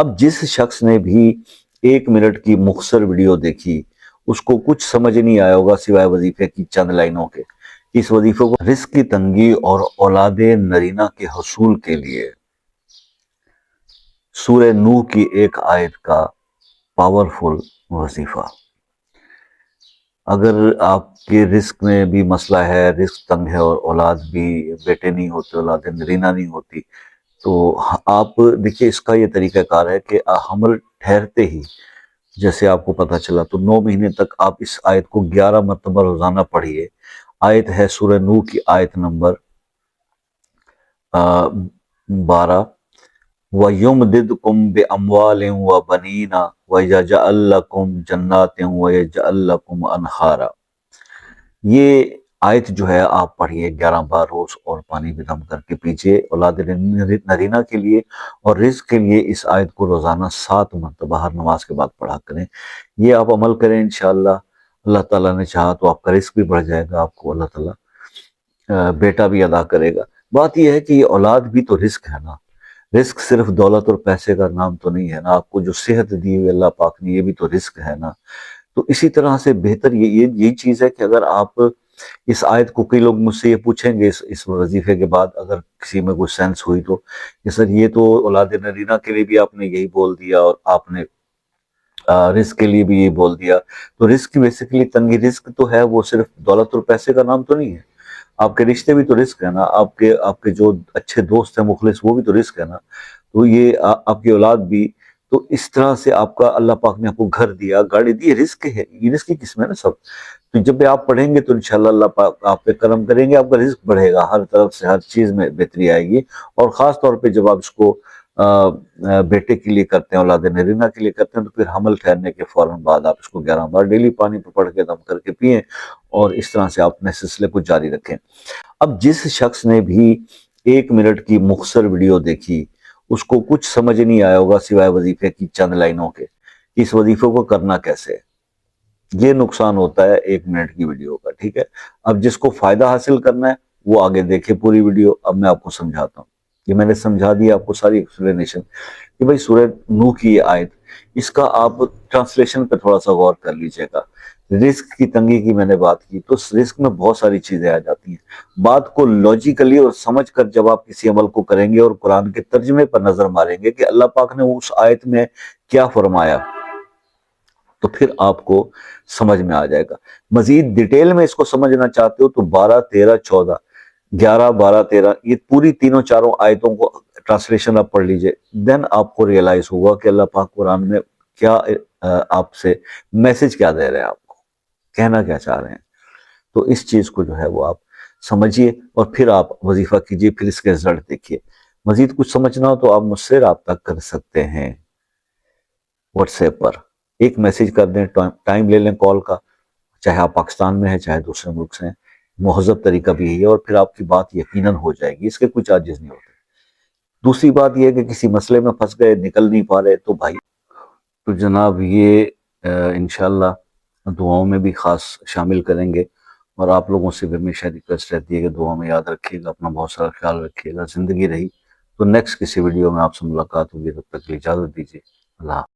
اب جس شخص نے بھی 1 منٹ کی مختصر ویڈیو دیکھی اس کو کچھ سمجھ نہیں آیا ہوگا سوائے وظیفے کی چند لائنوں کے۔ اس وظیفے کو رزق کی تنگی اور اولاد نرینہ کے حصول کے لیے سورہ نوح کی ایک آیت کا پاورفل وظیفہ۔ اگر آپ کے رزق میں بھی مسئلہ ہے، رزق تنگ ہے اور اولاد بھی، بیٹے نہیں ہوتے، اولاد نرینہ نہیں ہوتی، تو آپ دیکھیے اس کا یہ طریقہ کار ہے کہ حمل ٹھہرتے ہی جیسے آپ کو پتہ چلا تو 9 مہینے تک آپ اس آیت کو 11 مرتبہ روزانہ پڑھیے۔ آیت ہے سورہ نوح کی آیت نمبر 12، وَيُمْدِدْكُمْ بِأَمْوَالٍ وَبَنِينَ وَيَجْعَلْ لَكُمْ جَنَّاتٍ وَيَجْعَلْ لَكُمْ أَنْهَارًا۔ یہ آیت جو ہے آپ پڑھیے 11 بار روز اور پانی بھی دم کر کے پیجئے اولاد نرینہ کے لیے، اور رزق کے لیے اس آیت کو روزانہ 7 مرتبہ ہر نماز کے بعد پڑھا کریں۔ یہ آپ عمل کریں انشاءاللہ، اللہ تعالیٰ نے چاہا تو آپ کا رزق بھی بڑھ جائے گا، آپ کو اللہ تعالیٰ بیٹا بھی عطا کرے گا۔ بات یہ ہے کہ یہ اولاد بھی تو رزق ہے نا، رزق صرف دولت اور پیسے کا نام تو نہیں ہے نا، آپ کو جو صحت دی ہوئی اللہ پاک نے یہ بھی تو رزق ہے نا۔ تو اسی طرح سے بہتر یہی چیز ہے کہ اگر آپ اس آیت کو، کئی لوگ مجھ سے یہ پوچھیں گے اس وظیفے کے بعد اگر کسی میں کوئی سینس ہوئی تو، کہ سر یہ تو اولاد نرینہ کے لیے بھی آپ نے یہی بول دیا اور آپ نے رزق کے لیے بھی یہی بول دیا، تو رزق کی بیسیکلی تنگی، رزق تو ہے وہ صرف دولت اور پیسے کا نام تو نہیں ہے، آپ کے رشتے بھی تو رزق ہے نا، آپ کے جو اچھے دوست ہیں مخلص وہ بھی تو رزق ہے نا، تو یہ آپ کی اولاد بھی، تو اس طرح سے آپ کا اللہ پاک نے آپ کو گھر دیا، گاڑی دی، رزق ہے، یہ رزق کی قسم ہے نا سب۔ تو جب بھی آپ پڑھیں گے تو انشاءاللہ اللہ پاک آپ پہ کرم کریں گے، آپ کا رزق بڑھے گا، ہر طرف سے ہر چیز میں بہتری آئے گی، اور خاص طور پہ جب آپ اس کو بیٹے کے لیے کرتے ہیں، اولاد نرینہ کے لیے کرتے ہیں، تو پھر حمل ٹھہرنے کے فوراً بعد آپ اس کو 11 بار ڈیلی پانی پہ پڑھ کے دم کر کے پئیں، اور اس طرح سے آپ اپنے سلسلے کو جاری رکھیں۔ اب جس شخص نے بھی 1 منٹ کی مختصر ویڈیو دیکھی اس کو کچھ سمجھ نہیں آیا ہوگا سوائے وظیفے کی چند لائنوں کے، اس وظیفے کو کرنا کیسے ہے۔ یہ نقصان ہوتا ہے 1 منٹ کی ویڈیو کا، ٹھیک ہے۔ اب جس کو فائدہ حاصل کرنا ہے وہ آگے دیکھے پوری ویڈیو۔ اب میں آپ کو سمجھاتا ہوں، یہ میں نے سمجھا دیا آپ کو ساری ایکسپلینیشن کہ بھئی سورہ نوح کی یہ آیت، اس کا آپ ٹرانسلیشن پہ تھوڑا سا غور کر لیجئے گا۔ رزق کی تنگی کی میں نے بات کی، تو رزق میں بہت ساری چیزیں آ جاتی ہیں، بات کو لاجیکلی اور سمجھ کر جب آپ کسی عمل کو کریں گے اور قرآن کے ترجمے پر نظر ماریں گے کہ اللہ پاک نے اس آیت میں کیا فرمایا، تو پھر آپ کو سمجھ میں آ جائے گا۔ مزید ڈیٹیل میں اس کو سمجھنا چاہتے ہو تو 12، 13، 14، 11، 12، 13 یہ پوری تینوں چاروں آیتوں کو ٹرانسلیشن آپ پڑھ لیجئے، دین آپ کو ریئلائز ہوگا کہ اللہ پاک قرآن میں کیا آپ سے میسج کیا دے رہے ہیں، آپ کو کہنا کیا چاہ رہے ہیں۔ تو اس چیز کو جو ہے وہ آپ سمجھیے اور پھر آپ وظیفہ کیجئے، پھر اس کے رزلٹ دیکھیے۔ مزید کچھ سمجھنا ہو تو آپ مجھ سے رابطہ کر سکتے ہیں واٹس ایپ پر، ایک میسج کر دیں، ٹائم لے لیں کال کا، چاہے آپ پاکستان میں ہیں چاہے دوسرے ملک سے ہیں، مہذب طریقہ بھی یہی ہے، اور پھر آپ کی بات یقیناً ہو جائے گی، اس کے کوئی چارجز نہیں ہوتے۔ دوسری بات یہ ہے کہ کسی مسئلے میں پھنس گئے، نکل نہیں پا رہے، تو بھائی تو جناب یہ انشاءاللہ دعاؤں میں بھی خاص شامل کریں گے، اور آپ لوگوں سے بھی ہمیشہ ریکویسٹ رہتی ہے کہ دعا میں یاد رکھیے گا، اپنا بہت سارا خیال رکھیے گا۔ زندگی رہی تو نیکسٹ کسی ویڈیو میں آپ سے ملاقات ہوگی، تب تک کے لیے اجازت دیجیے، اللہ حافظ۔